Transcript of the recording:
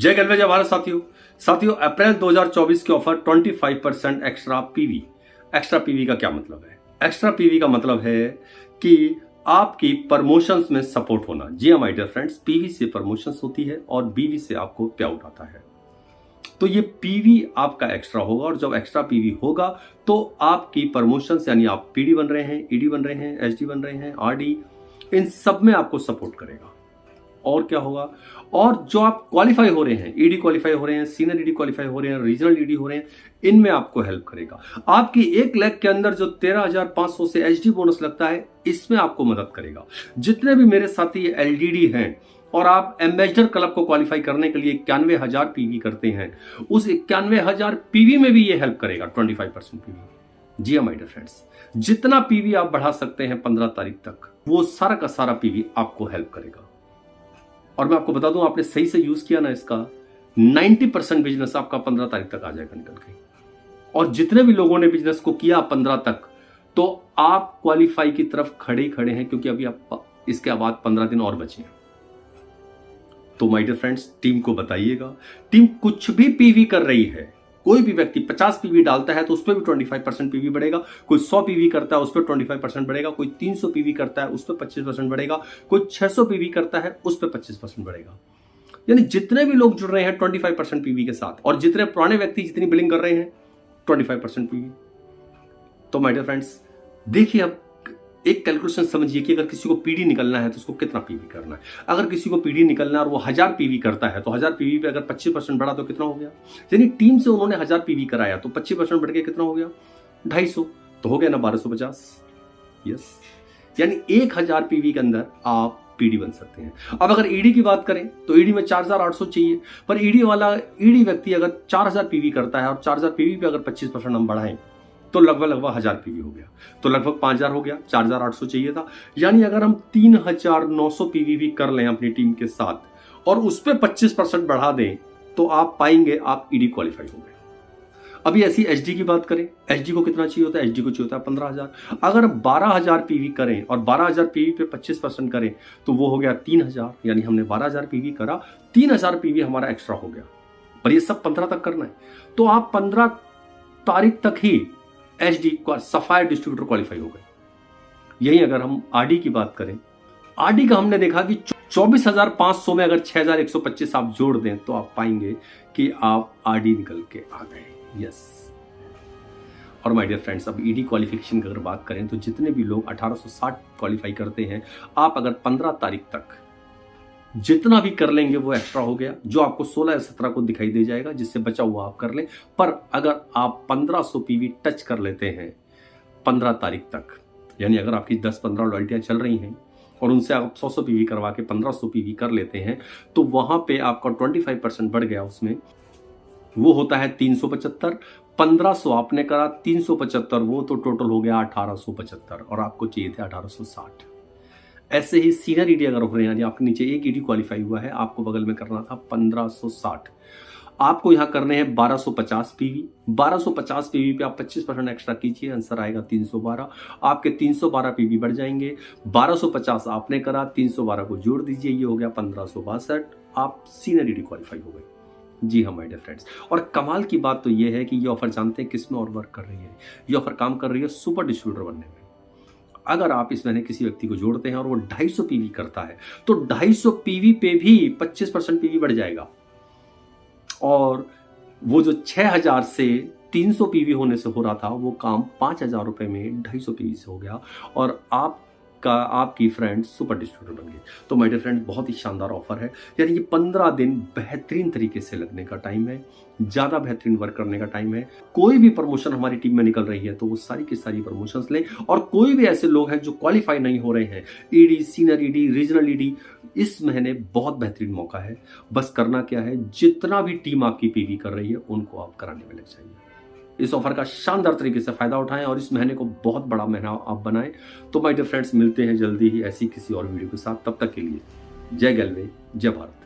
जय गलवे जय भारत साथियों अप्रैल 2024 के offer 25% extra PV. Extra PV का क्या मतलब है? एक्स्ट्रा पीवी का मतलब है कि आपकी प्रमोशंस में सपोर्ट होना। जी हाँ माय डियर फ्रेंड्स, पीवी से प्रमोशंस होती है और बीवी से आपको पे आउट आता है। तो ये पीवी आपका एक्स्ट्रा होगा और जब एक्स्ट्रा पीवी होगा तो आपकी प्रमोशंस यानी आप पीडी बन रहे हैं, ईडी बन रहे हैं, एसडी बन रहे हैं, आरडी, इन सब में आपको सपोर्ट करेगा। और क्या होगा? और जो आप क्वालिफाई हो रहे हैं, ईडी क्वालिफाई हो रहे हैं, सीनियर ईडी क्वालिफाई हो रहे हैं, रीजनल ईडी हो रहे हैं, इनमें आपको हेल्प करेगा। आपकी 1 लाख के अंदर जो 13,500 से एचडी बोनस लगता है, इसमें आपको मदद करेगा। जितने भी मेरे साथी एलडीडी हैं और आप एम्बेसडर क्लब को क्वालिफाई करने के लिए 91,000 पीवी करते हैं, उस 91,000 पीवी में भी ये हेल्प करेगा 25% पीवी। जी माय डियर फ्रेंड्स, जितना पीवी आप बढ़ा सकते हैं 15 तारीख तक, वो सारा का सारा पीवी आपको हेल्प करेगा। और मैं आपको बता दूं, आपने सही से यूज किया ना इसका, 90% बिजनेस आपका 15 तारीख तक आ जाएगा निकल के। और जितने भी लोगों ने बिजनेस को किया 15 तक, तो आप क्वालिफाई की तरफ खड़े हैं, क्योंकि अभी आप इसके बाद 15 दिन और बचे हैं। तो माय डियर फ्रेंड्स, टीम को बताइएगा, टीम कुछ भी पीवी कर रही है, कोई भी व्यक्ति 50 पीवी डालता है तो उस पर भी 25% पीवी बढ़ेगा, कोई 100 पीवी करता है उस पर 25% बढ़ेगा, कोई 300 पीवी करता है उस पर 25% बढ़ेगा, कोई 600 पीवी करता है उस पर 25% बढ़ेगा। यानी जितने भी लोग जुड़ रहे हैं 25% पीवी के साथ, और जितने पुराने व्यक्ति जितनी बिलिंग कर रहे हैं 25% पीवी। तो माय डियर फ्रेंड्स, देखिए अब एक कैलकुलेशन समझिए कि अगर किसी को पीडी निकलना है तो उसको कितना पीवी करना है। अगर किसी को पीडी निकलना है और वो 1000 पीवी करता है तो 1000 पीवी पे अगर 25% बढ़ा तो कितना हो गया? यानी टीम से उन्होंने 1000 पीवी कराया तो 25% बढ़ के कितना हो गया? 250। तो हो गया ना 1250। यस, यानी 1000 पीवी के अंदर आप पीडी बन सकते हैं। अब अगर ईडी की बात करें तो ईडी में 4800 चाहिए, पर ईडी व्यक्ति अगर 4000 पीवी करता है और 4000 पीवी पे अगर 25% हम बढ़ाएं तो लगभग 1000 पीवी हो गया, तो लगभग 5000 हो गया। 4800 चाहिए था, यानी अगर हम 3900 पीवी भी कर लें अपनी टीम के साथ और उस पर 25% बढ़ा दें तो आप पाएंगे आप ईडी क्वालिफाई हो गए। अभी ऐसी एचडी की बात करें, एचडी को कितना चाहिए होता है? एचडी को चाहिए होता है 15,000। अगर 12,000 पीवी करें और 12,000 पीवी पे 25% करें तो वो हो गया 3,000, यानी हमने 12,000 पीवी करा, 3,000 पीवी हमारा एक्स्ट्रा हो गया। पर ये सब 15 तक करना है, तो आप 15 तारीख तक ही एचडी सफायर डिस्ट्रीब्यूटर क्वालिफाई हो गए। यही अगर हम आरडी की बात करें, आरडी का हमने देखा कि 24,500 में अगर 6,125 आप जोड़ दें तो आप पाएंगे कि आप आरडी निकल के आ गए। यस। और माय डियर फ्रेंड्स, अब ईडी क्वालिफिकेशन की अगर बात करें तो जितने भी लोग 1860 क्वालिफाई करते हैं, आप अगर 15 तारीख तक जितना भी कर लेंगे वो एक्स्ट्रा हो गया, जो आपको 16 या 17 को दिखाई दे जाएगा, जिससे बचा हुआ आप कर लें। पर अगर आप 1500 पीवी टच कर लेते हैं 15 तारीख तक, यानी अगर आपकी 10-15 लॉयल्टियां चल रही हैं और उनसे आप 100 पीवी करवा के 1500 पीवी कर लेते हैं, तो वहां पे आपका 25% बढ़ गया, उसमें वो होता है 375। 1500 आपने करा, 375, वो तो टोटल हो गया 1875 और आपको चाहिए थे 1860। ऐसे ही सीनियर ईडी अगर हो रहे हैं, यानी आपके नीचे एक ईडी क्वालिफाई हुआ है, आपको बगल में करना था 1560। आपको यहां करने हैं 1250 पीवी। 1250 पीवी पे आप 25% एक्स्ट्रा कीजिए, आंसर आएगा 312। आपके 312 पीवी बढ़ जाएंगे। 1250 आपने करा, 312 को जोड़ दीजिए, ये हो गया 1562। आप सीनियर ईडी क्वालिफाई हो गए। जी हाँ माय डियर फ्रेंड्स, और कमाल की बात तो ये है कि ये ऑफर जानते हैं किस में और वर्क कर रही है? ये ऑफर काम कर रही है सुपर डिस्ट्रीब्यूटर बनने में। अगर आप इस महीने किसी व्यक्ति को जोड़ते हैं और वो 250 पीवी करता है तो 250 पीवी पे भी 25% पीवी बढ़ जाएगा, और वो जो 6,000 से 300 पीवी होने से हो रहा था वो काम 5,000 रुपए में 250 पीवी से हो गया, और आपकी फ्रेंड सुपर डिस्ट्रीब्यूटर बन गए। तो माय डियर फ्रेंड, बहुत ही शानदार ऑफर है। यानी ये 15 दिन बेहतरीन तरीके से लगने का टाइम है, ज्यादा बेहतरीन वर्क करने का टाइम है। कोई भी प्रमोशन हमारी टीम में निकल रही है तो वो सारी की सारी प्रमोशंस लें, और कोई भी ऐसे लोग हैं जो क्वालिफाई नहीं हो रहे हैं, ED, senior ED, regional ED, इस महीने बहुत बेहतरीन मौका है। बस करना क्या है, जितना भी टीम आपकी पीवी कर रही है उनको आप कराने में लग जाइए। इस ऑफर का शानदार तरीके से फायदा उठाएं और इस महीने को बहुत बड़ा महीना आप बनाएं। तो माय डियर फ्रेंड्स, मिलते हैं जल्दी ही ऐसी किसी और वीडियो के साथ। तब तक के लिए जय गलवे जय भारत।